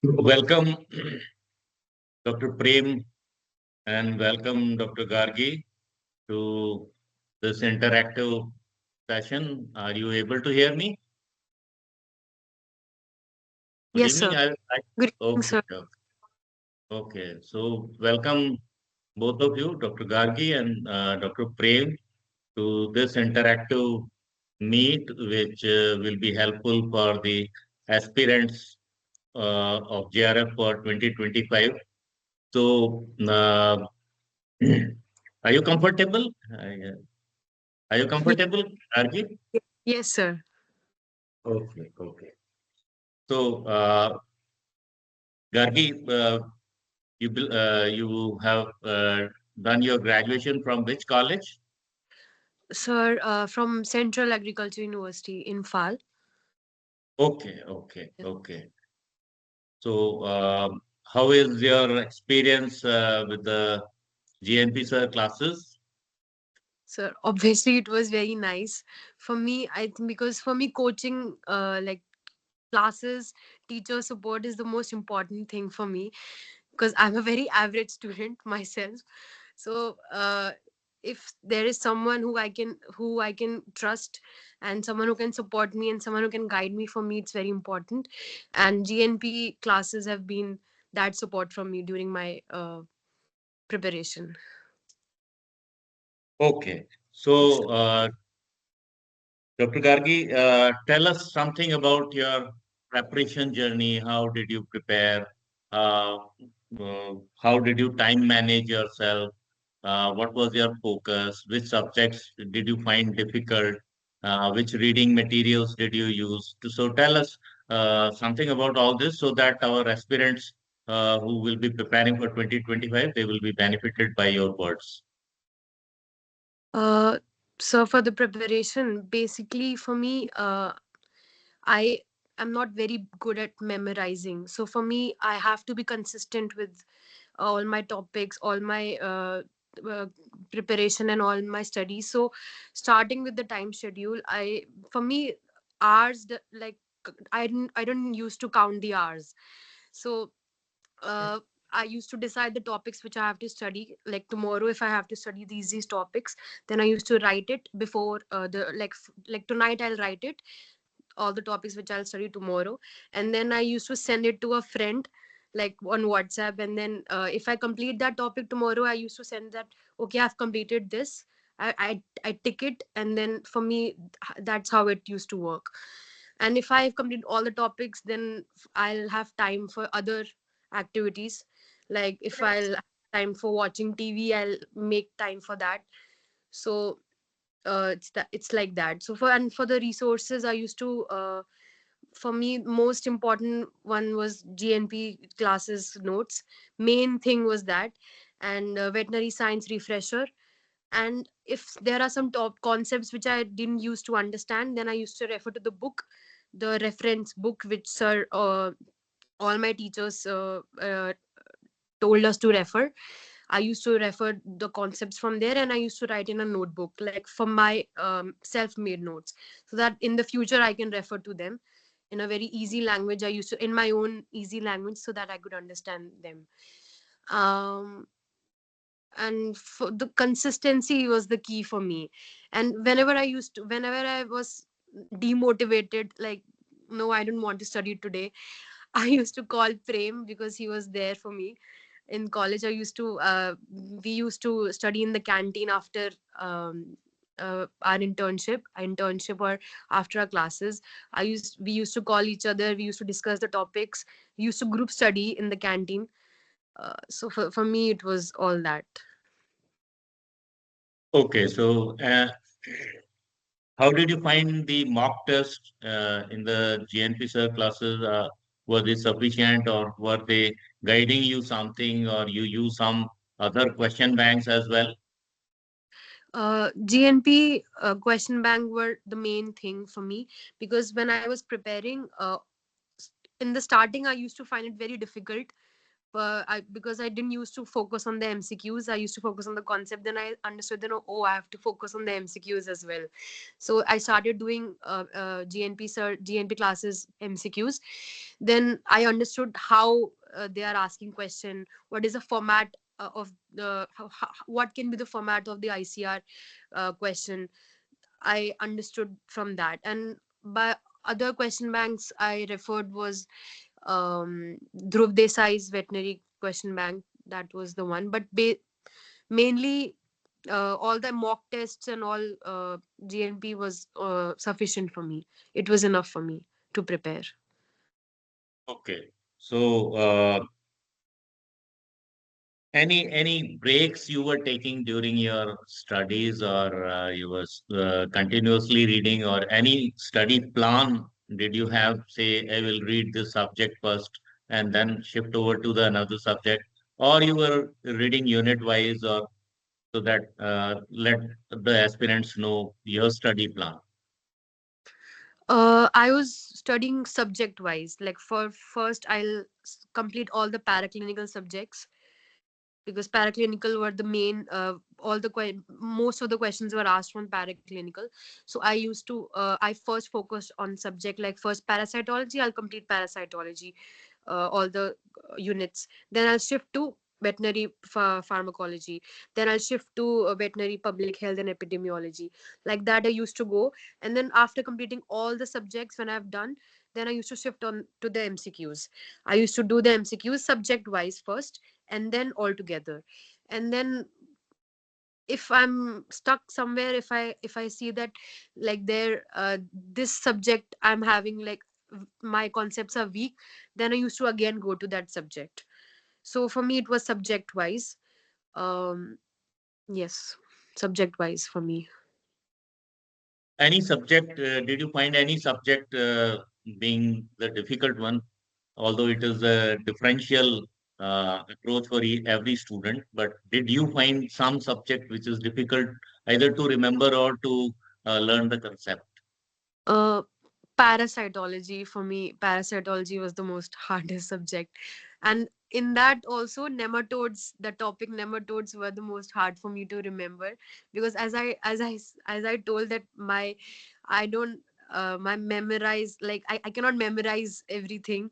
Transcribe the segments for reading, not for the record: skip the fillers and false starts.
Welcome, Dr. Prem, and welcome, Dr. Gargi, to this interactive session. Are you able to hear me? Good Yes, evening. sir. Good evening, Okay, sir. okay. So, welcome both of you, Dr. Gargi and Dr. Prem, to this interactive meet, which will be helpful for the aspirants of JRF for 2025. So, are you comfortable? Are you Ye- comfortable, Gargi? Yes, sir. Okay, okay. So, Gargi, you have done your graduation from which college? Sir, from Central Agriculture University in Fal. Okay, okay, okay. So, how is your experience with the GNP Sir classes? Sir, obviously it was very nice for me. I think because for me, coaching, like classes, teacher support is the most important thing for me because I'm a very average student myself. So, if there is someone who I can trust and someone who can support me and someone who can guide me, for me it's very important. And GNP classes have been that support from me during my preparation. Okay. Yes. So, Dr. Gargi, tell us something about your preparation journey. How did you prepare? Uh, how did you time manage yourself? What was your focus? Which subjects did you find difficult? Which reading materials did you use? So tell us something about all this so that our aspirants who will be preparing for 2025, they will be benefited by your words. uh so for the preparation, basically for me, I am not very good at memorizing. So for me, I have to be consistent with all my topics, all my uh, preparation, and all my studies. So starting with the time schedule, for me, hours like I don't used to count the hours. So uh, I used to decide the topics which I have to study. Like tomorrow, if I have to study these topics, then I used to write it before like tonight I'll write it, all the topics which I'll study tomorrow. And then I used to send it to a friend like on WhatsApp. And then if I complete that topic tomorrow, I used to send that, okay, I've completed this. I tick it, and then for me, that's how it used to work. And if I've completed all the topics, then I'll have time for other activities. Like if I'll have time for watching TV, I'll make time for that. So it's like that. So for the resources, I used to for me, most important one was GNP classes notes. Main thing was that. And veterinary science refresher. And if there are some top concepts which I didn't used to understand, then I used to refer to the book, the reference book which sir all my teachers told us to refer. I used to refer the concepts from there, and I used to write in a notebook, like for my self made notes, so that in the future I can refer to them in a very easy language. I used to, in my own easy language, so that I could understand them. Um, and for the consistency was the key for me. And whenever I was demotivated, like, no, I don't want to study today, I used to call Prem because he was there for me. In college, we used to study in the canteen after our internship, or after our classes. We used to call each other. We used to discuss the topics. We used to group study in the canteen. So for me, it was all that. Okay, so how did you find the mock test in the GNP Sir classes? Were they sufficient or were they guiding you something or you use some other question banks as well? GNP question bank were the main thing for me, because when I was preparing, in the starting, I used to find it very difficult because I didn't used to focus on the MCQs. I used to focus on the concept. Then I understood that, oh, I have to focus on the MCQs as well. So I started doing GNP classes MCQs. Then I understood how they are asking question. What is the format of the what can be the format of the ICR question. I understood from that, and by other question banks I referred was Dhruv Desai's veterinary question bank. That was the one, but mainly all the mock tests and all GNP was sufficient for me. It was enough for me to prepare. Okay. So, any breaks you were taking during your studies, or you was continuously reading, or any study plan did you have? Say, I will read this subject first and then shift over to the another subject, or you were reading unit wise, or so that let the aspirants know your study plan. I was studying subject wise. Like for first, I'll complete all the paraclinical subjects because paraclinical were the main all the most of the questions were asked from paraclinical. So I used to I first focused on subject like first parasitology. I'll complete parasitology, all the units. Then I'll shift to veterinary pharmacology. Then I'll shift to veterinary public health and epidemiology. Like that I used to go. And then after completing all the subjects, when I've done, then I used to shift on to the MCQs. I used to do the MCQs subject wise first, and then all together. And then if I'm stuck somewhere, if I see that like there this subject I'm having like my concepts are weak, then I used to again go to that subject. So for me it was subject wise. um yes, subject wise for me. Any subject, did you find any subject being the difficult one? Although it is a differential approach for every student, but did you find some subject which is difficult either to remember or to learn the concept? uh Parasitology, for me parasitology was the most hardest subject. And in that also nematodes, the topic nematodes were the most hard for me to remember, because as I told that my I don't my memorize, like I cannot memorize everything.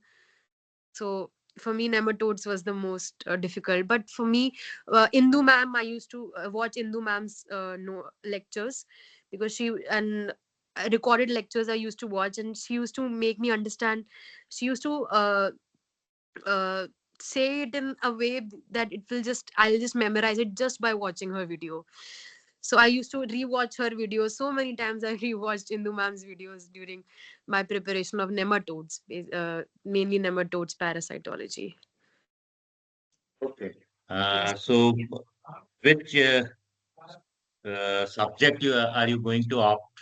So for me nematodes was the most difficult. But for me, Indu ma'am, I used to watch Indu ma'am's no lectures, because she and recorded lectures I used to watch, and she used to make me understand. She used to uh, say it in a way that I'll just memorize it just by watching her video. So I used to rewatch her videos so many times. I rewatched Indu ma'am's videos during my preparation of nematodes, mainly nematodes parasitology. Okay. Yes. So, which subject are you going to opt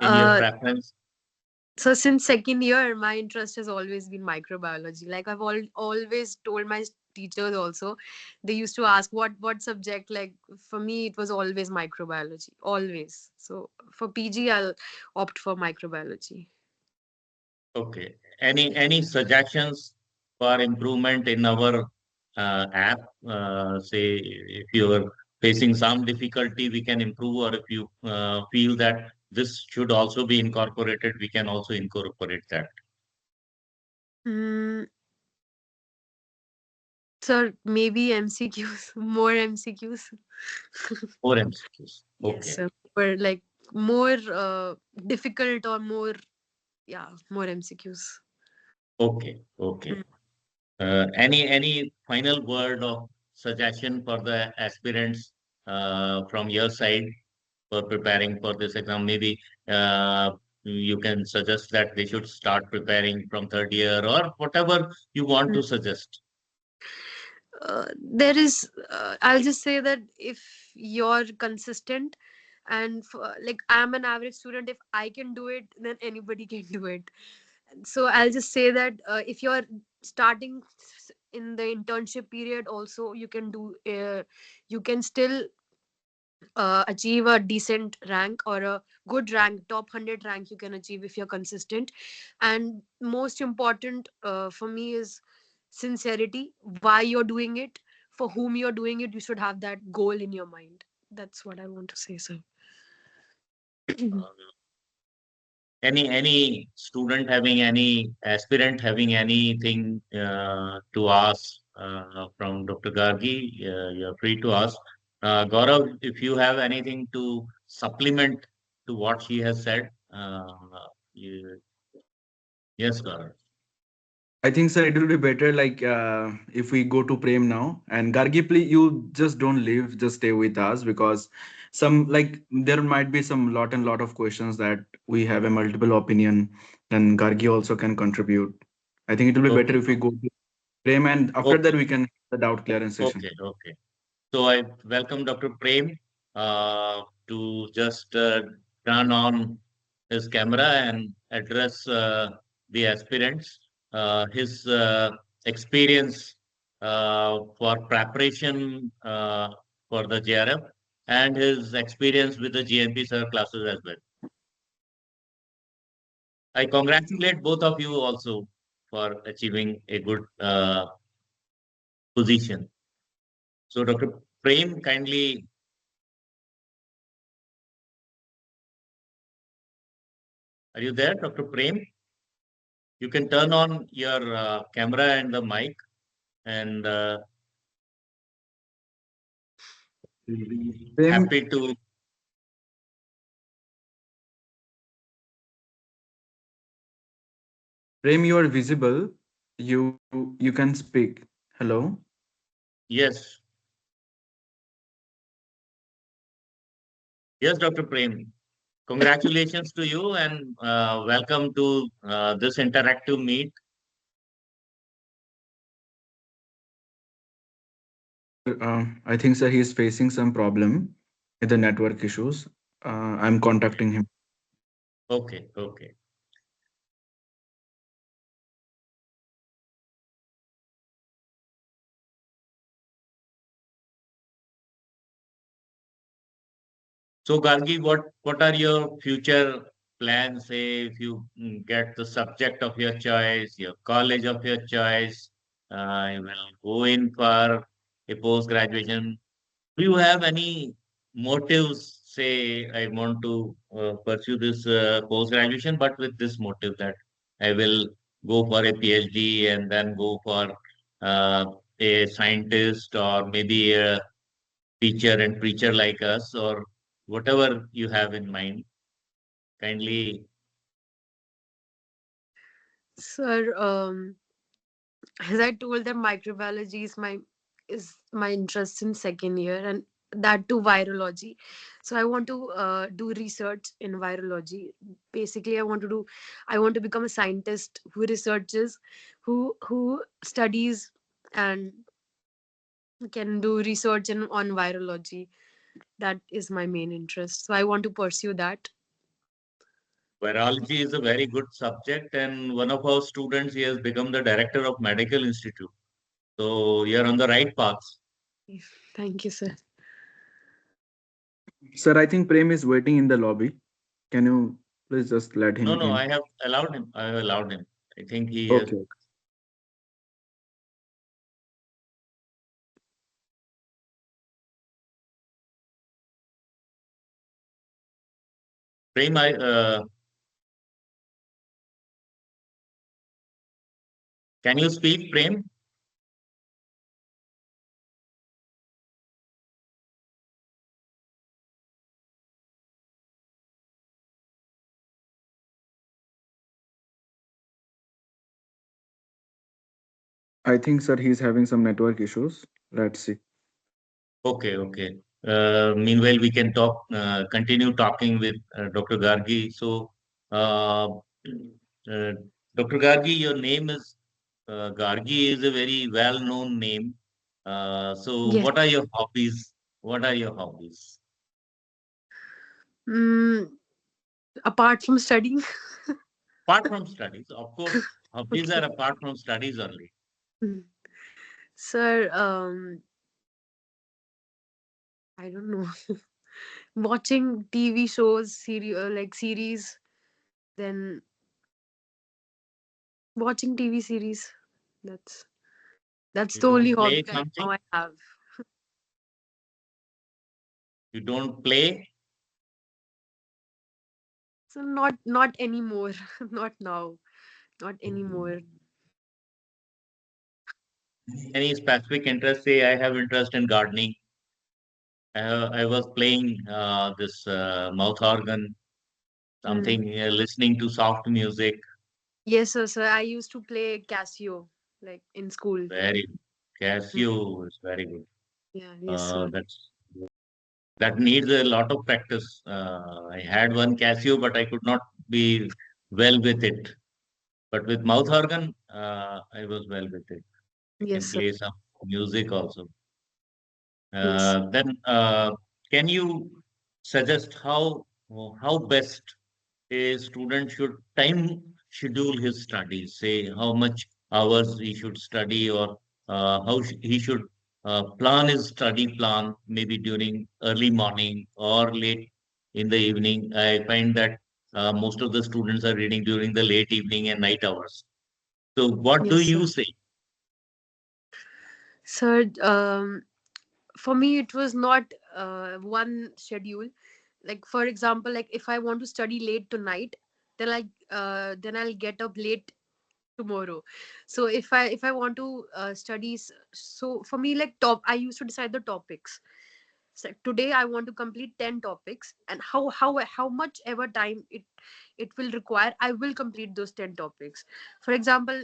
in your Uh, preference? so since second year, my interest has always been microbiology. Like I've always told my teachers also, they used to ask what subject. Like for me, it was always microbiology, always. So for PG, I'll opt for microbiology. Okay. Any suggestions for improvement in our app? Say, if you are facing some difficulty, we can improve, or if you feel that this should also be incorporated, we can also incorporate that. Mm, so maybe MCQs, more MCQs. More MCQs. Yes, Okay. sir. Or like more difficult or more, yeah, more MCQs. Okay. Okay. Any final word of suggestion for the aspirants from your side for preparing for this exam? Maybe you can suggest that they should start preparing from third year, or whatever you want to suggest. There is I'll just say that if you're consistent, and like I'm an average student, if I can do it, then anybody can do it. So I'll just say that if you're starting in the internship period also, you can do you can still achieve a decent rank or a good rank, top 100 rank you can achieve if you're consistent. And most important for me is sincerity, why you're doing it, for whom you're doing it. You should have that goal in your mind. That's what I want to say, sir. Uh, any student having any aspirant having anything to ask from Dr. Gargi, you're free to ask. Gaurav, if you have anything to supplement to what she has said, yes, Gaurav. I think, sir, it will be better like if we go to Prem now. And Gargi, please, you just don't leave, just stay with us because some like there might be some lot of questions that we have a multiple opinion. Then Gargi also can contribute. I think it will be better Okay, if we go to Prem, and after that okay, we can have the doubt clearance session. okay. So I welcome Dr. Prem to just turn on his camera and address the aspirants. His experience for preparation for the JRF and his experience with the GNP Sir Classes as well. I congratulate both of you also for achieving a good position. So Dr. Prem, kindly, are you there, Dr. Prem? You can turn on your camera and the mic, and we'll be Prem, happy to. Prem, you are visible. You can speak. Hello. Yes, yes, Dr. Prem. Congratulations to you, and welcome to this interactive meet. Sir, I think sir he is facing some problem with the network issues. I'm Okay, contacting him. okay. So, Gargi, what are your future plans? Say, if you get the subject of your choice, your college of your choice, you will go in for a post graduation. Do you have any motives? Say, I want to pursue this post graduation, but with this motive that I will go for a PhD and then go for uh, a scientist or maybe a teacher and preacher like us, or whatever you have in mind. Kindly, Sir, as I told them, microbiology is my interest in second year, and that too virology. So I want to do research in virology. Basically, I want to become a scientist who researches, who studies and can do research on virology. That is my main interest. So I want to pursue that. virology is a very good subject, and one of our students, he has become the director of medical institute. So you're on the right path. Thank you, sir. Sir, I think Prem is waiting in the lobby. Can you please just let No, him no, I in? have allowed him. I have allowed him. I think he is. Okay. Prem, can you speak, Prem? I think sir he's having some network issues. Let's see. Okay. Meanwhile, we can continue talking with Dr. Gargi. So, uh, Dr. Gargi, your name is Gargi is a very well-known name. So, Yes. what are your hobbies? What are your hobbies? Mm, apart from studying. Apart from studies, of course, hobbies are Okay. apart from studies only. Mm. Sir, I don't know. Watching TV shows, like series, then watching TV series. That's. That's You the only don't hobby play right now something? I have. You don't play So not anymore. Not now. Not anymore. any specific interest? Say, I have interest in gardening. I was playing this mouth organ, Hmm. something, listening to soft music. Yes, sir. So I used to play Casio like in school. Very Mm. Casio is very good. Yeah. Yes, sir. That's that needs a lot of practice. I had one Casio, but I could not be well with it. But with mouth organ, I was well with it. I Yes, can sir. play some music also. Yes. Then, can you suggest how best a student should time schedule his studies? Say how much hours he should study, or he should plan his study plan, maybe during early morning or late in the evening. I find that most of the students are reading during the late evening and night hours. So, what do Yes, you sir. say? Sir, for me it was not one schedule. Like for example, like if I want to study late tonight, then I'll get up late tomorrow. So if I want to study, so for me, like top I used to decide the topics. So today I want to complete 10 topics, and how much ever time it will require, I will complete those 10 topics. For example,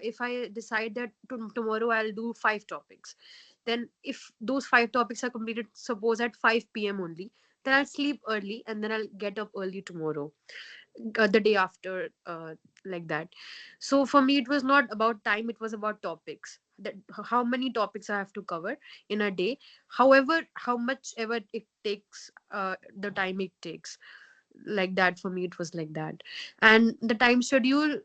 if I decide that tomorrow I'll do 5 topics, then if those 5 topics are completed, suppose at 5 p.m. only, then I'll sleep early and then I'll get up early tomorrow, the day after, like that. So for me it was not about time, it was about topics, that how many topics I have to cover in a day, however how much ever it takes, the time it takes, like that. For me it was like that. And the time schedule,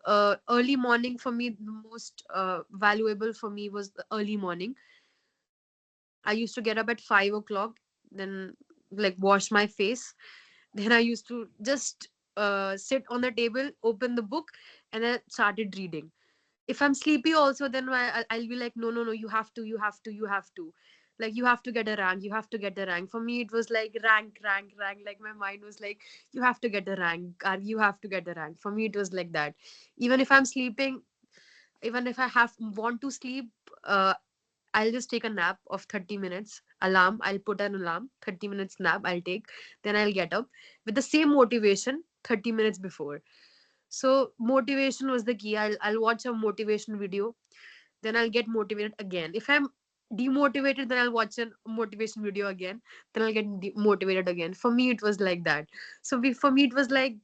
early morning for me, the most valuable for me was the early morning. I used to get up at 5 o'clock, then like wash my face, then I used to just sit on the table, open the book, and then started reading. If I'm sleepy, also, then I'll be like, no, no, no, you have to, you have to, you have to. Like, you have to get a rank, you have to get a rank. For me, it was like rank, rank, rank. Like, my mind was like, you have to get a rank, or you have to get a rank. For me, it was like that. Even if I'm sleeping, even if I have want to sleep, I'll just take a nap of 30 minutes. Alarm, I'll put an alarm, 30 minutes nap I'll take. Then I'll get up with the same motivation 30 minutes before. So motivation was the key. I'll watch a motivation video, then I'll get motivated again. If I'm demotivated, then I'll watch a motivation video again, then I'll get motivated again. For me, it was like that. So for me, it was like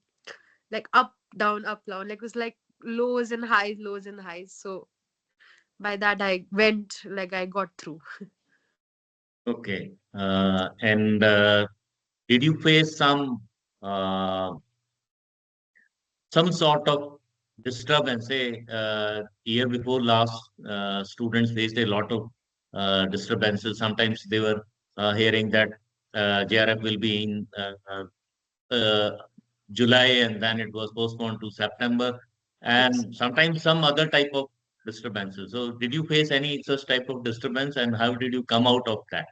up, down, up, down. Like it was like lows and highs, lows and highs. So by that I went, like I got through. Okay. And did you face uh, some sort of disturbance? Say, year before last, students faced a lot of disturbances. Sometimes they were hearing that JRF will be in July, and then it was postponed to September, Yes. and sometimes some other type of disturbances. So, did you face any such type of disturbance, and how did you come out of that?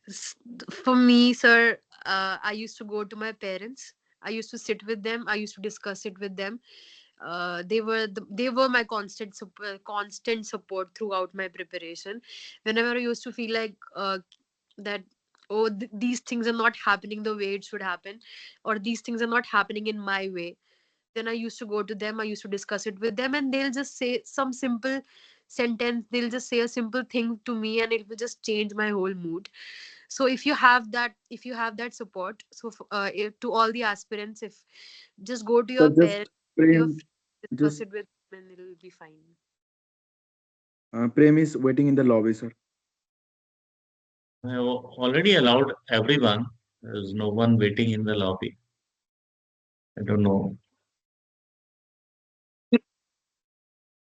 S- For me, sir, I used to go to my parents. I used to sit with them. I used to discuss it with them. They were my constant support throughout my preparation. Whenever I used to feel like that, oh, these things are not happening the way it should happen, or these things are not happening in my way, then I used to go to them. I used to discuss it with them, and they'll just say some simple sentence. They'll just say a simple thing to me, and it will just change my whole mood. So if you have that support, so to all the aspirants, if just go to So your just parents, your Prem, friends, discuss just it with them, and it'll be fine. Prem is waiting in the lobby, sir. I already allowed everyone. There's no one waiting in the lobby. I don't know.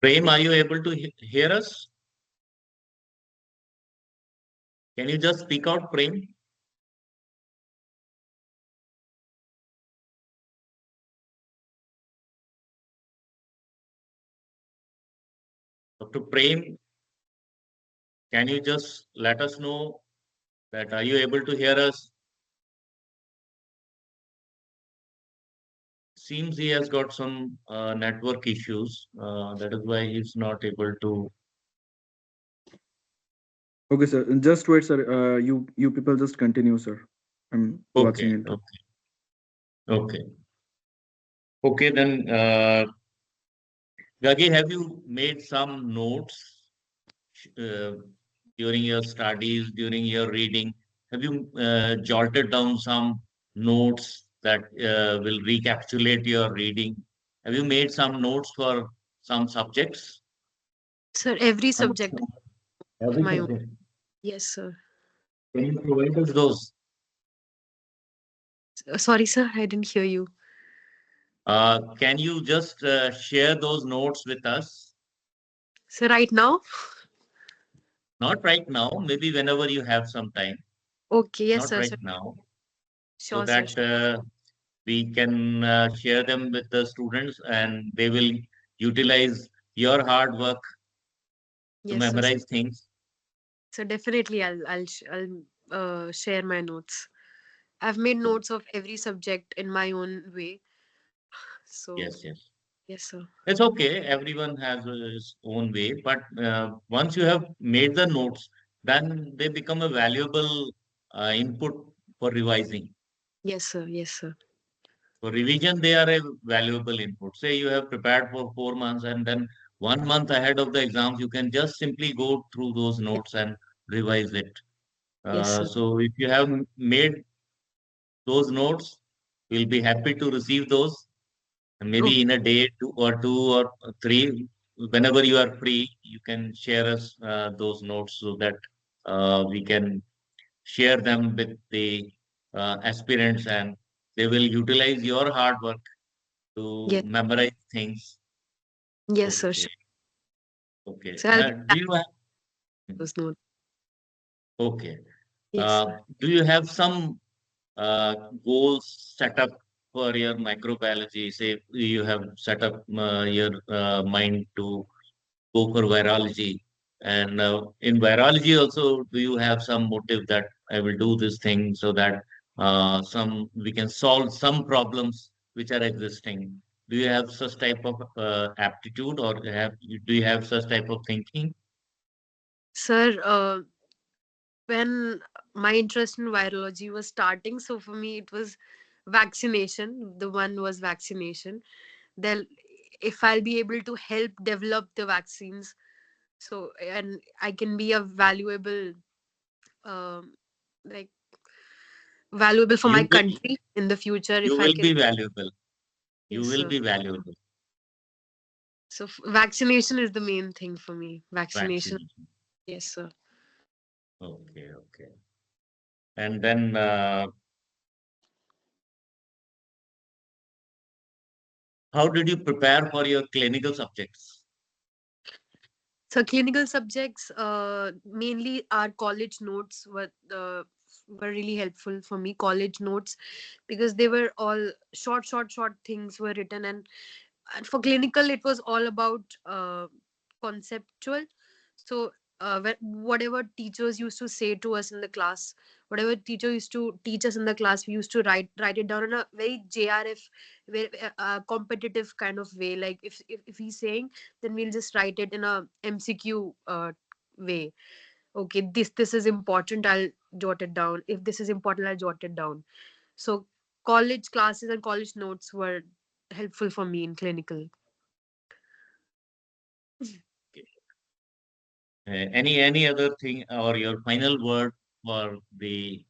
Prem, are you able to hear us? Can you just speak out, Prem? Dr. Prem, can you just let us know that are you able to hear us? Seems he has got some network issues. That is why he's not able to. Okay, sir. Just wait, sir. You people just continue, sir. I'm watching Okay, into. okay, okay, okay. Then, Gagi, have you made some notes uh, during your studies, during your reading? Have you jotted down some notes that will recapitulate your reading? Have you made some notes for some subjects? Sir, every Some- subject of Every my own. subject. Yes, sir. Can you provide us those? Sorry, sir, I didn't hear you. Can you just share those notes with us? So right now? Not right now, maybe whenever you have some time. Okay, yes, Not sir. right Sir. now, so Sure, sir. that we can share them with the students and they will utilize your hard work to Yes, sir. memorize things. So definitely, I'll share my notes. I've made notes of every subject in my own way. So Yes, yes. yes, sir. It's okay. Everyone has his own way, but once you have made the notes, then they become a valuable input for revising. Yes, sir. Yes, sir. For revision, they are a valuable input. Say you have prepared for 4 months and then 1 month ahead of the exams, you can just simply go through those notes and revise it. Yes, sir. So if you have made those notes, we'll be happy to receive those. And maybe Okay. in a day, two or three, whenever you are free, you can share us those notes so that we can share them with the aspirants and they will utilize your hard work to Yes. memorize things. Yes, sir. Okay, Sure. okay. So I'll be Do back you have? those notes. Okay. Yes, sir. Do you have some goals set up for your microbiology? Say you have set up your mind to go for virology, and in virology also, do you have some motive that I will do this thing so that some we can solve some problems which are existing? Do you have such type of aptitude, or do you have such type of thinking? Sir, when my interest in virology was starting, so for me it was vaccination. The one was vaccination. Then, if I'll be able to help develop the vaccines, so and I can be a valuable, um, like valuable for You my will country in the future, you if I will can. be valuable. You Yes, will sir. be valuable. So vaccination is the main thing for me. Vaccination. Vaccination. Yes, sir. Okay, okay. And then how did you prepare for your clinical subjects? So clinical subjects, mainly our college notes were really helpful for me. College notes, because they were all short things were written, and for clinical it was all about conceptual. So whatever teachers used to say to us in the class, whatever teacher used to teach us in the class, we used to write it down in a very JRF, very competitive kind of way. Like if he's saying, then we'll just write it in a MCQ way. Okay, this is important, I'll jot it down. If this is important, I'll jot it down. So college classes and college notes were helpful for me in clinical. Any other thing or your final word for the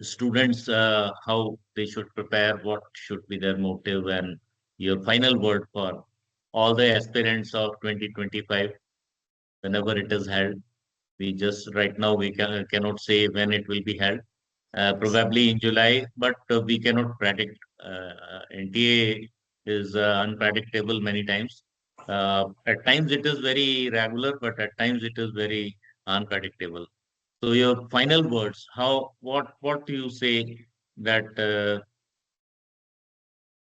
students, how they should prepare, what should be their motive, and your final word for all the aspirants of 2025, whenever it is held. We just right now we cannot say when it will be held. Probably in July, but we cannot predict. NTA is unpredictable many times. At times it is very regular, but at times it is very unpredictable. So your final words, what do you say that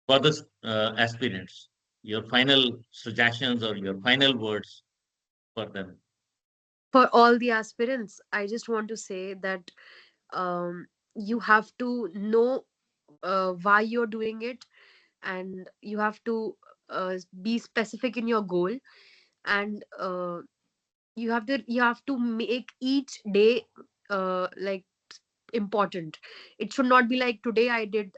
for the aspirants? your final suggestions or your final words for them. For all the aspirants, I just want to say that you have to know why you're doing it, and you have to be specific in your goal, and you have to make each day like important. It should not be like today I didn't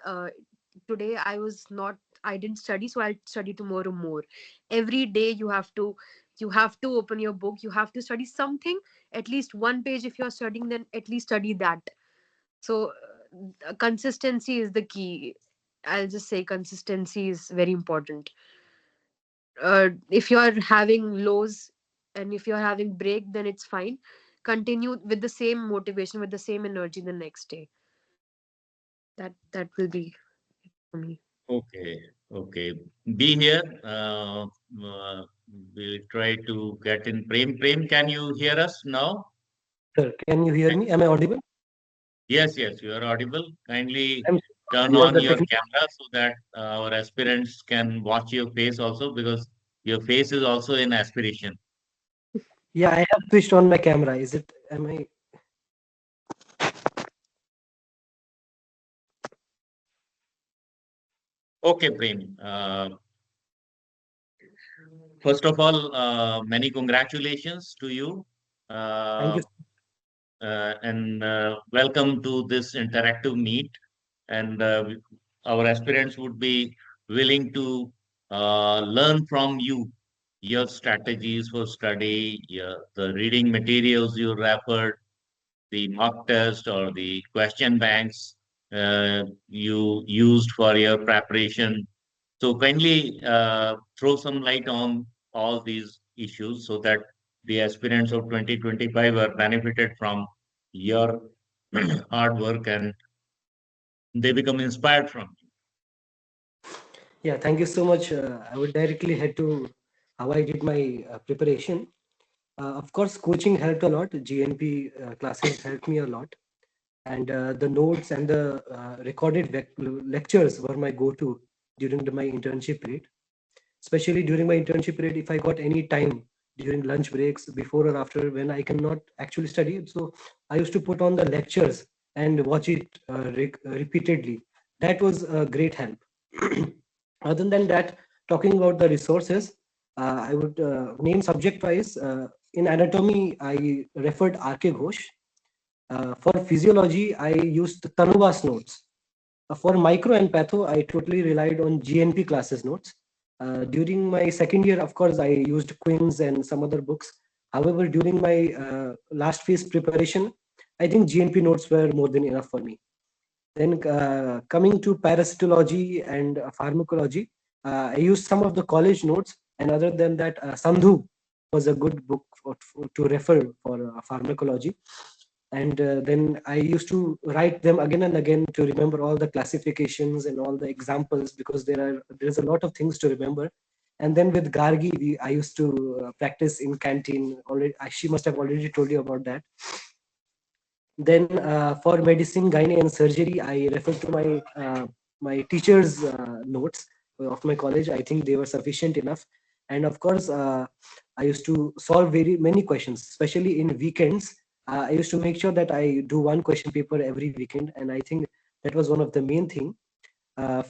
study, so I'll study tomorrow more. Every day you have to open your book, you have to study something, at least one page. If you're studying, then at least study that. So consistency is the key. I'll just say consistency is very important. If you're having lows and if you're having break, then it's fine. Continue with the same motivation, with the same energy the next day. That will be for me. Okay, okay. Be here. We'll try to get in Prem. Prem, can you hear us now? Sir, can you hear me? Am I audible? Yes, yes, you are audible. Kindly I'm turn yeah, on the your technique. camera so that our aspirants can watch your face also, because your face is also in aspiration. Yeah, I have switched on my camera. Is it? Am I? Okay, Prem. First of all, many congratulations to you. Thank Uh, you. and welcome to this interactive meet. And our aspirants would be willing to learn from you your strategies for study, the reading materials you referred, the mock test or the question banks you used for your preparation. So kindly throw some light on all these issues so that the aspirants of 2025 are benefited from your hard work and they become inspired from you. Yeah, thank you so much. I will directly head to how I did my preparation. Of course, coaching helped a lot. GNP classes helped me a lot, and the notes and the recorded lectures were my go-to during my internship period. Especially during my internship period, if I got any time during lunch breaks, before or after, when I cannot actually study, so I used to put on the lectures and watch it repeatedly. That was a great help. Other than that, talking about the resources, I would name subject wise. In anatomy, I referred RK Ghosh. For physiology, I used Tanuva's notes. For micro and patho, I totally relied on GNP classes notes. During my second year, of course, I used Quinn's and some other books. However, during my last phase preparation, I think GNP notes were more than enough for me. Then coming to parasitology and pharmacology, I used some of the college notes, and other than that, Sandhu was a good book to refer for pharmacology. And then I used to write them again and again to remember all the classifications and all the examples, because there's a lot of things to remember. And then with Gargi, I used to practice in canteen. Already, she must have already told you about that. Then for medicine, gynae, and surgery, I refer to my teachers' notes of my college. I think they were sufficient enough. And of course, I used to solve very many questions, especially in weekends. I used to make sure that I do one question paper every weekend, and I think that was one of the main thing.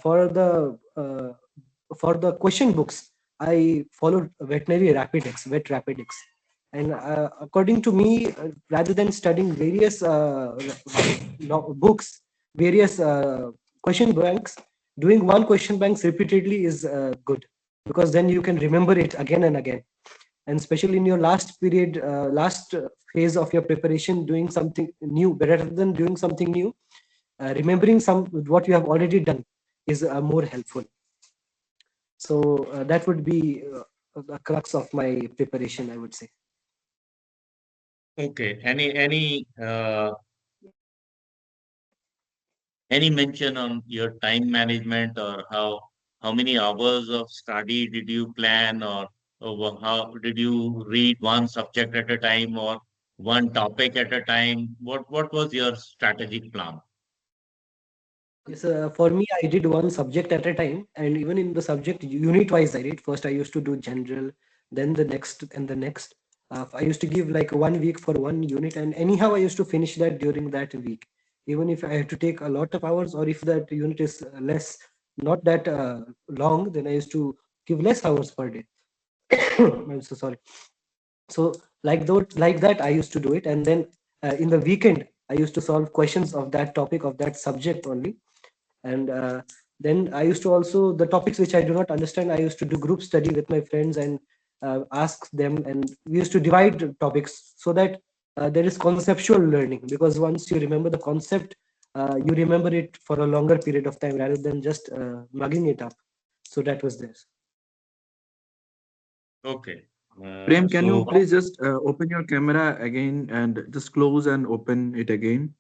For the question books, I followed veterinary Rapidex, Vet Rapidex. And according to me, rather than studying various books, various question banks, doing one question banks repeatedly is good, because then you can remember it again and again. And especially in your last period, last phase of your preparation, doing something new, rather than doing something new, remembering some what you have already done is more helpful. So that would be the crux of my preparation, I would say. Okay. Any mention on your time management or how many hours of study did you plan or how did you read one subject at a time or one topic at a time? What was your strategic plan? Yes, for me, I did one subject at a time, and even in the subject unit wise, I did. First, I used to do general, then the next, and the next. I used to give like 1 week for one unit, and anyhow, I used to finish that during that week. Even if I have to take a lot of hours, or if that unit is less, not that long, then I used to give less hours per day. I'm so sorry. So like that I used to do it, and then in the weekend I used to solve questions of that topic, of that subject only. And then I used to also, the topics which I do not understand, I used to do group study with my friends and ask them, and we used to divide topics so that there is conceptual learning, because once you remember the concept, you remember it for a longer period of time rather than just mugging it up. So that was this. Okay. Prem, can you So, please just open your camera again and just close and open it again?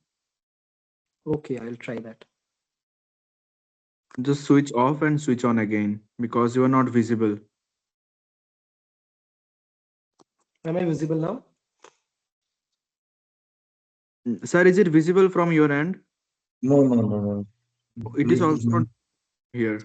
Okay, I'll try that. Just switch off and switch on again because you are not visible. Am I visible now? Sir, is it visible from your end? no, no, no, no. It is also not here.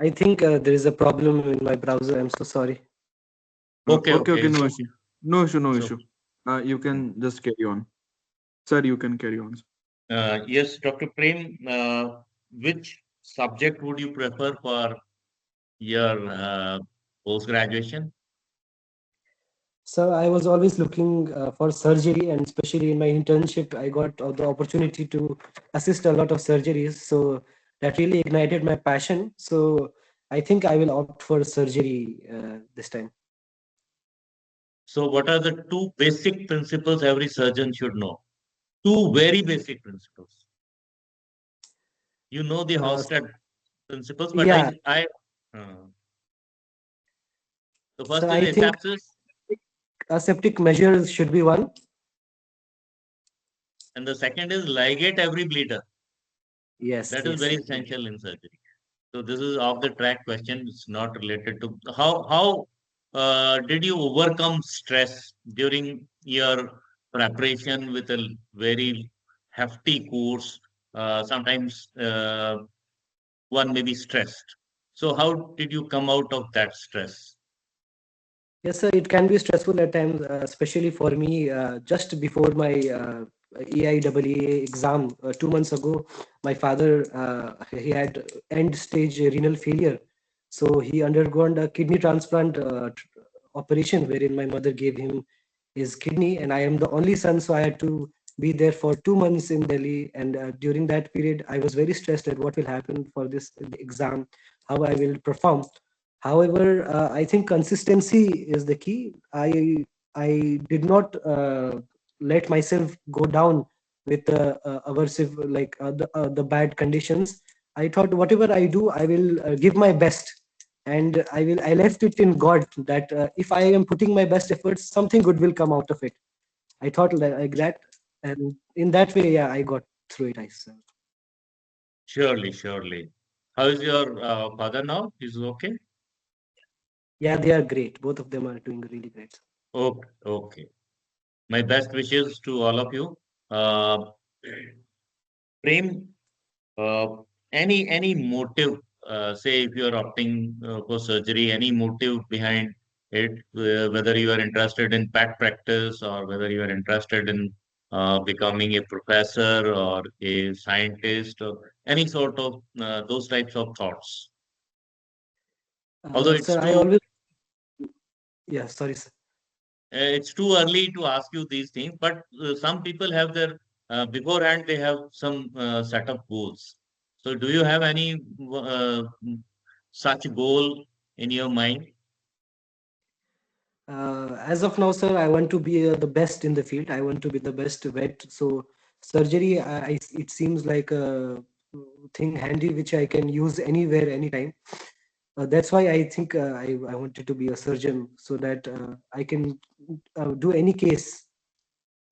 I think there is a problem in my browser. I'm so sorry. Okay, Okay, okay, okay. no So, issue. No issue, no so issue. You can just carry on. Sir, you can carry on. yes, Dr. Prem, which subject would you prefer for your post graduation? So I was always looking for surgery, and especially in my internship, I got the opportunity to assist a lot of surgeries. So that really ignited my passion. So I think I will opt for surgery this time. So, what are the two basic principles every surgeon should know? Two very basic principles. You know the Uh, Hofstad principles, but yeah. uh, the So first is I think asepsis, aseptic measures should be one. and the second is ligate every bleeder. Yes. That is very Yes. essential in surgery. So this is off the track question. It's not related to how did you overcome stress during your preparation with a very hefty course? Sometimes one may be stressed. So how did you come out of that stress? Yes, sir. It can be stressful at times, especially for me. Just before my EIEE exam 2 months ago, my father he had end stage renal failure, so he undergone a kidney transplant operation, wherein my mother gave him his kidney, and I am the only son, so I had to be there for 2 months in Delhi. And during that period, I was very stressed at what will happen for this exam, how I will perform. However, I think consistency is the key. I did not let myself go down with aversive, like the bad conditions. I thought whatever I do, I will give my best, and I left it in God that if I am putting my best efforts, something good will come out of it. I thought like that, and in that way, yeah, I got through it. I said. Surely, surely. How is your father now? Is okay? Yeah, they are great. Both of them are doing really great. Okay, okay. My best wishes to all of you. Uh, Prem, uh, any motive? Say if you are opting for surgery, any motive behind it? Whether you are interested in pet practice or whether you are interested in becoming a professor or a scientist or any sort of those types of thoughts. Although Sir, I always, yeah, sorry, sir. it's too early to ask you these things, but some people have their beforehand they have some set of goals. So, do you have any such goal in your mind? As of now, sir, I want to be the best in the field. I want to be the best vet. So surgery, it seems like a thing handy which I can use anywhere, anytime. That's why I think I wanted to be a surgeon, so that I can do any case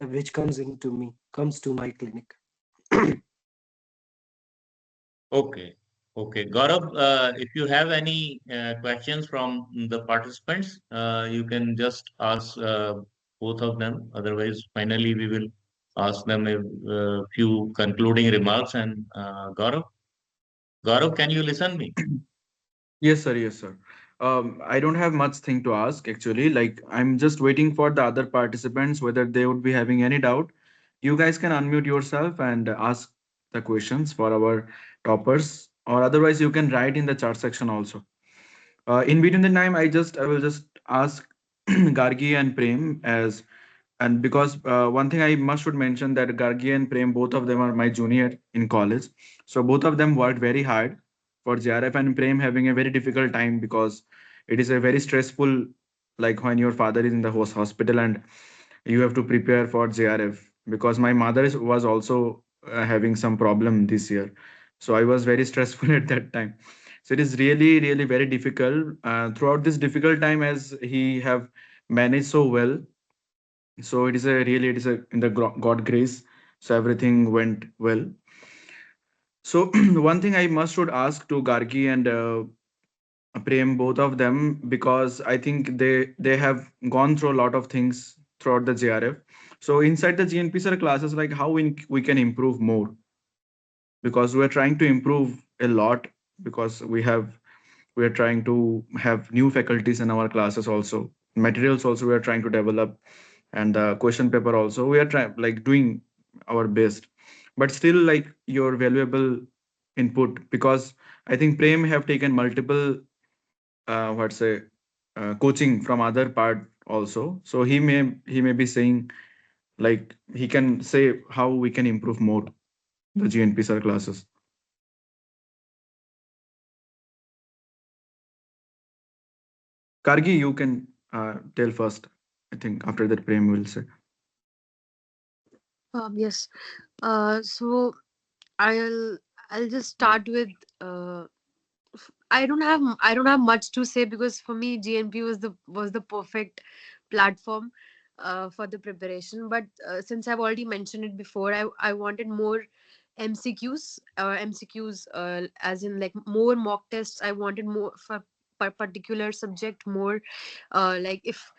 which comes to my clinic. Okay, Okay, Gaurav, if you have any questions from the participants, you can just ask both of them. Otherwise, finally, we will ask them a few concluding remarks. And Gaurav, can you listen me? Yes, sir. Yes, sir. I don't have much thing to ask actually. Like I'm just waiting for the other participants whether they would be having any doubt. You guys can unmute yourself and ask the questions for our toppers, or otherwise you can write in the chat section also. In between the time, I will just ask Gargi and Prem as, and because one thing I must should mention that Gargi and Prem, both of them are my junior in college, so both of them worked very hard for JRF, and Prem having a very difficult time because it is a very stressful, like when your father is in the hospital and you have to prepare for JRF. Because my mother was also having some problem this year, so I was very stressful at that time. So it is really really very difficult throughout this difficult time, as he have managed so well. So it is a really, it is a in the god grace, so everything went well. So one thing I must should ask to Gargi and Prem, both of them, because I think they have gone through a lot of things throughout the JRF. So inside the GNP sir classes, like how we can improve more, because we are trying to improve a lot, because we are trying to have new faculties in our classes also, materials also we are trying to develop, and the question paper also we are trying, like doing our best. But still, like your valuable input, because I think Prem have taken multiple what's say coaching from other part also, so he may be saying, like he can say how we can improve more the GNP sir classes. Kargi, you can tell first. I think after that Prem will say. Yes. So I'll I'll just start with uh, I don't have much to say because for me GNP was the perfect platform for the preparation. But since I've already mentioned it before, I wanted more MCQs as in like more mock tests. I wanted more for per particular subject, more like if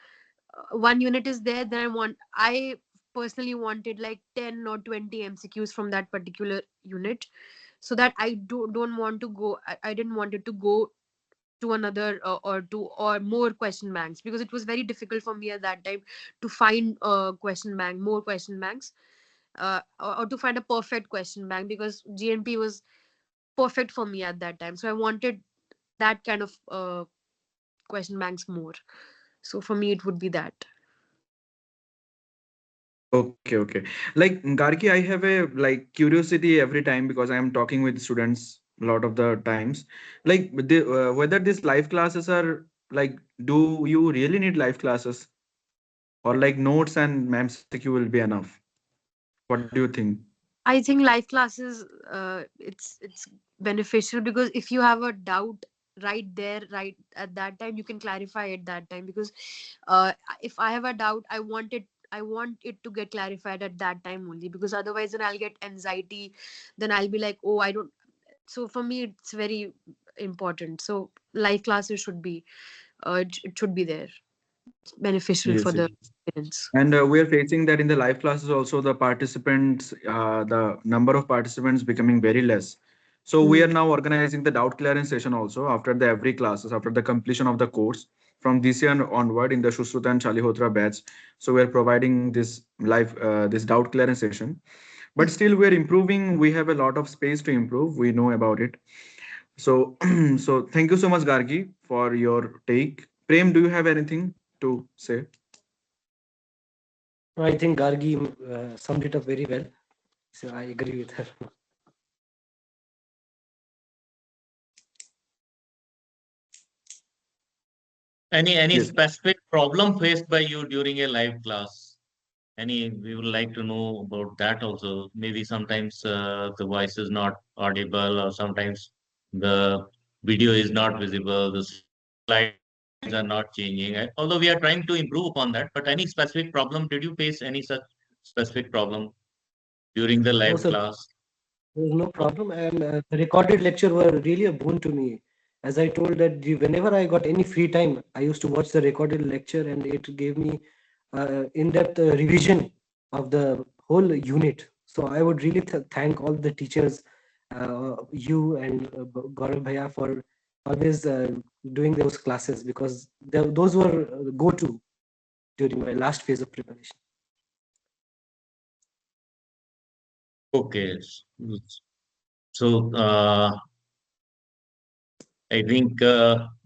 one unit is there, then I personally wanted like 10 or 20 MCQs from that particular unit, so that don't want to go, I didn't want it to go to another or to or more question banks, because it was very difficult for me at that time to find more question banks, or to find a perfect question bank, because GNP was perfect for me at that time. So I wanted that kind of question banks more. So for me it would be that. Okay, okay. Like Gargi, I have a like curiosity every time because I am talking with students a lot of the times. Like whether these live classes are like, do you really need live classes, or like notes and MCQ will be enough? What do you think? I think live classes, it's beneficial, because if you have a doubt right there, right at that time, you can clarify at that time. Because if I have a doubt, I want it to get clarified at that time only, because otherwise then I'll get anxiety. Then I'll be like, oh, I don't. So for me, it's very important. So live classes should be, it should be there. It's beneficial for Yes, the yes. parents. And we are facing that in the live classes also, the participants, the number of participants becoming very less. So we Hmm. are now organizing the doubt clearance session also after the every classes, after the completion of the course from this year onward in the Shushruta and Chalihotra batch. So we are providing this live, this doubt clearance session. But still we are improving. We have a lot of space to improve. We know about it. So, so thank you so much, Gargi, for your take. Prem, do you have anything to say? I think Gargi summed it up very well. So I agree with her. Any Yes. specific problem faced by you during a live class? Any, we would like to know about that also. Maybe sometimes the voice is not audible, or sometimes the video is not visible, the slides are not changing. Although we are trying to improve upon that, but any specific problem, did you face any such specific problem during the live No, sir. class? There was no problem, and the recorded lecture were really a boon to me. As I told that whenever I got any free time, I used to watch the recorded lecture, and it gave me in-depth revision of the whole unit. So I would really thank all the teachers, you and Gaurav Bhaiya, for always doing those classes, because those were go-to during my last phase of preparation. Okay. So I think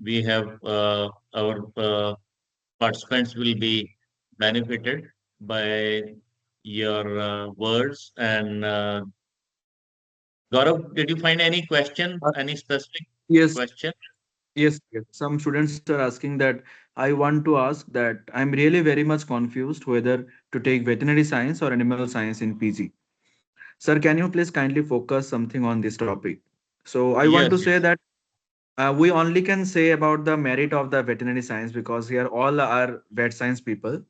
we have our participants will be benefited by your words. And Gaurav, did you find any question, any specific Yes, question? yes. Some students are asking that I want to ask that I'm really very much confused whether to take veterinary science or animal science in PG. Sir, can you please kindly focus something on this topic? So I want to Yes, say yes. that we only can say about the merit of the veterinary science because here all are vet science people.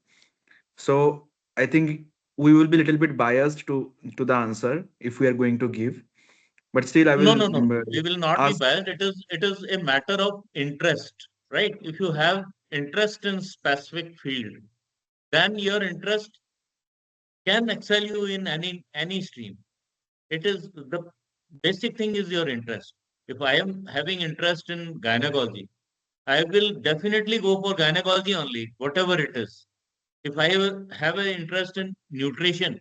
So I think we will be a little bit biased to the answer if we are going to give. But still, I No, will no, no. We will not be ask. biased. It is a matter of interest, right? If you have interest in specific field, then your interest can excel you in any stream. It is the basic thing is your interest. If I am having interest in gynecology, I will definitely go for gynecology only, whatever it is. If I have an interest in nutrition,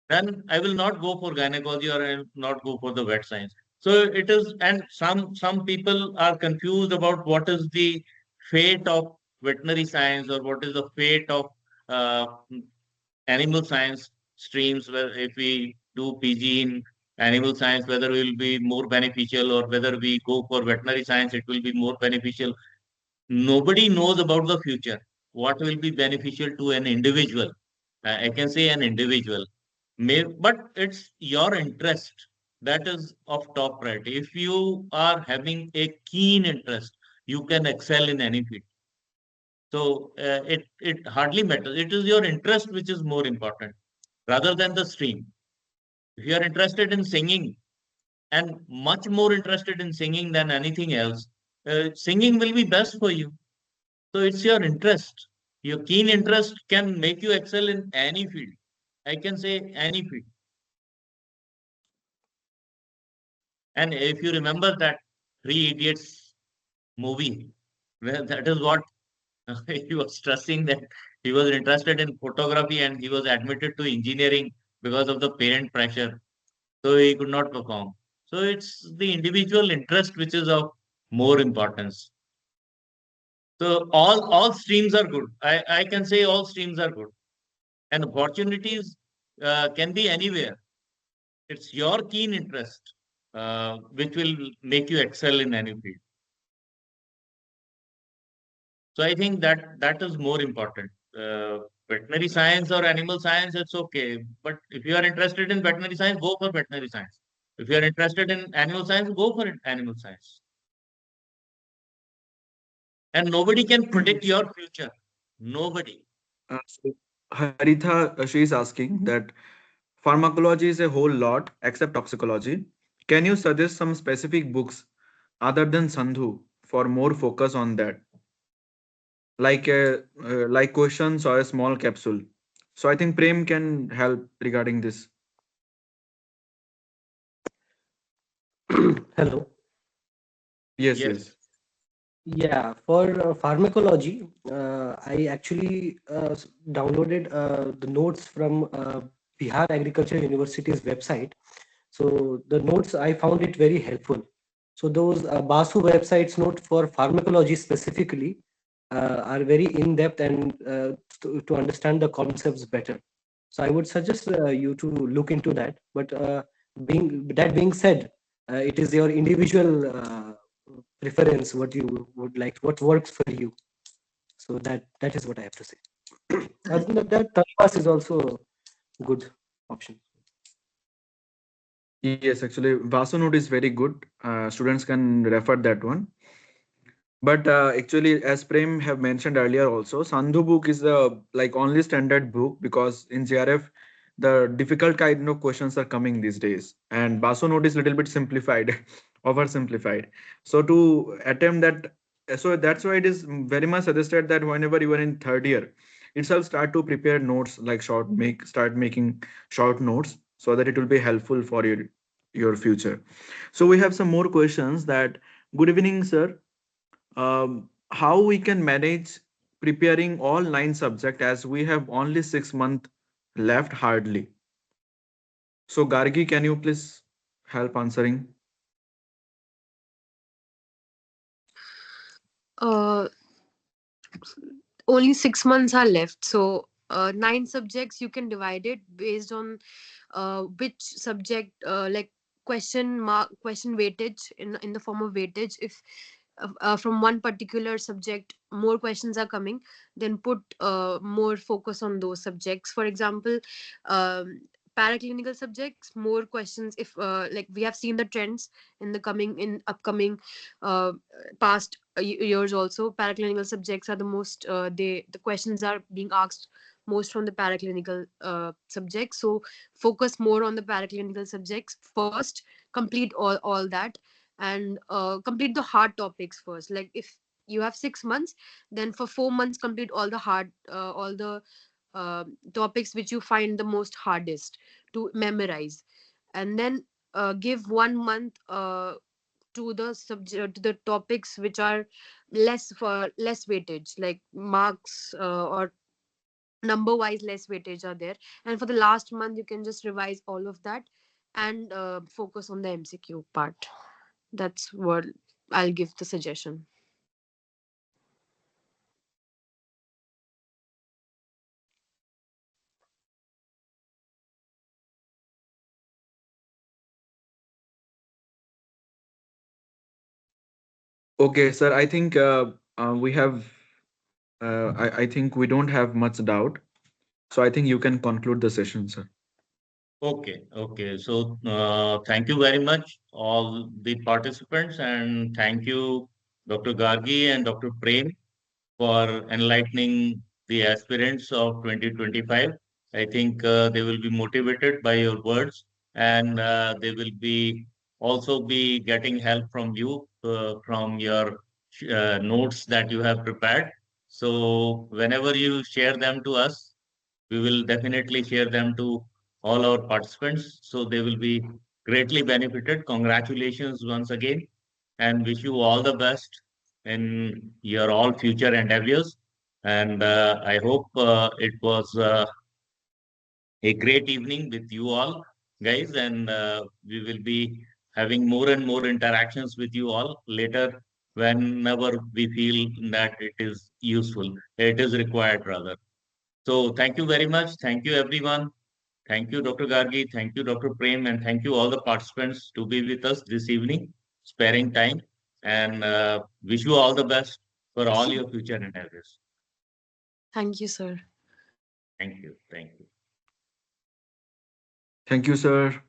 then I will not go for gynecology, or I will not go for the vet science. So it is, and some people are confused about what is the fate of veterinary science, or what is the fate of uh, animal science streams, where if we do PG in animal science, whether we will be more beneficial, or whether we go for veterinary science, it will be more beneficial. Nobody knows about the future, what will be beneficial to an individual. I can say an individual. But it's your interest that is of top priority. If you are having a keen interest, you can excel in any field. So it hardly matters. It is your interest which is more important rather than the stream. If you are interested in singing, and much more interested in singing than anything else, singing will be best for you. So it's your interest. Your keen interest can make you excel in any field. I can say any field. And if you remember that Three Idiots movie, where that is what he was stressing, that he was interested in photography and he was admitted to engineering because of the parent pressure. So he could not perform. So it's the individual interest which is of more importance. So all streams are good. I can say all streams are good, and opportunities can be anywhere. It's your keen interest which will make you excel in any field. So I think that is more important. Veterinary science or animal science, it's okay. But if you are interested in veterinary science, go for veterinary science. If you are interested in animal science, go for it, animal science. And nobody can predict Yes. your future. Nobody. So Haritha, she is asking that pharmacology is a whole lot except toxicology. Can you suggest some specific books other than Sandhu for more focus on that, like questions or a small capsule? So I think Prem can help regarding this. Hello. Yes, Yes. yes. Yeah, for pharmacology, I actually downloaded the notes from Bihar Agriculture University's website. So the notes, I found it very helpful. So those BASU websites note for pharmacology specifically are very in depth and to understand the concepts better. So I would suggest you to look into that. But being said, it is your individual preference what you would like, what works for you. So that is what I have to say. Other than that, Talpas is also a good option. Yes, actually, Vasu note is very good. Students can refer that one. But actually, as Prem have mentioned earlier, also Sandhu book is the like only standard book because in JRF the difficult kind of questions are coming these days, and Baso note is little bit simplified, oversimplified. So to attempt that, so that's why it is very much suggested that whenever you are in third year itself, start to prepare notes, like start making short notes, so that it will be helpful for your future. So we have some more questions. That, good evening, sir. How we can manage preparing all 9 subject, as we have only 6 months left hardly. So Gargi, can you please help answering? uh, Only 6 months are left, so 9 subjects you can divide it based on which subject, like question weightage, in the form of weightage. If from one particular subject more questions are coming, then put more focus on those subjects. For example, um, paraclinical subjects, more questions. If like we have seen the trends in upcoming uh, past years also, paraclinical subjects are the most, the questions are being asked most from the paraclinical subjects. So focus more on the paraclinical subjects first, complete all that, and complete the hard topics first. Like if you have 6 months, then for 4 months complete all the topics which you find the most hardest to memorize, and then give 1 month to the subject, to the topics which are less weightage, like marks, or number wise less weightage are there. And for the last month you can just revise all of that, and focus on the MCQ part. That's what I'll give the suggestion. Okay, sir. I think we have. I think we don't have much doubt. So I think you can conclude the session, sir. Okay, okay. So, thank you very much, all the participants, and thank you, Dr. Gargi and Dr. Prem, for enlightening the aspirants of 2025. I think they will be motivated by your words, and they will be also be getting help from you, from your notes that you have prepared. So, whenever you share them to us, we will definitely share them to all our participants. So they will be greatly benefited. Congratulations once again, and wish you all the best in your all future endeavors. And I hope it was a great evening with you all, guys. And we will be having more and more interactions with you all later whenever we feel that it is useful, it is required rather. So thank you very much. Thank you, everyone. Thank you, Dr. Gargi. Thank you, Dr. Prem. And thank you, all the participants, to be with us this evening, sparing time. And wish you all the best for all your future endeavors. Thank you, sir. Thank you. Thank you. Thank you, sir.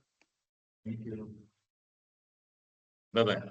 Thank you. Bye bye.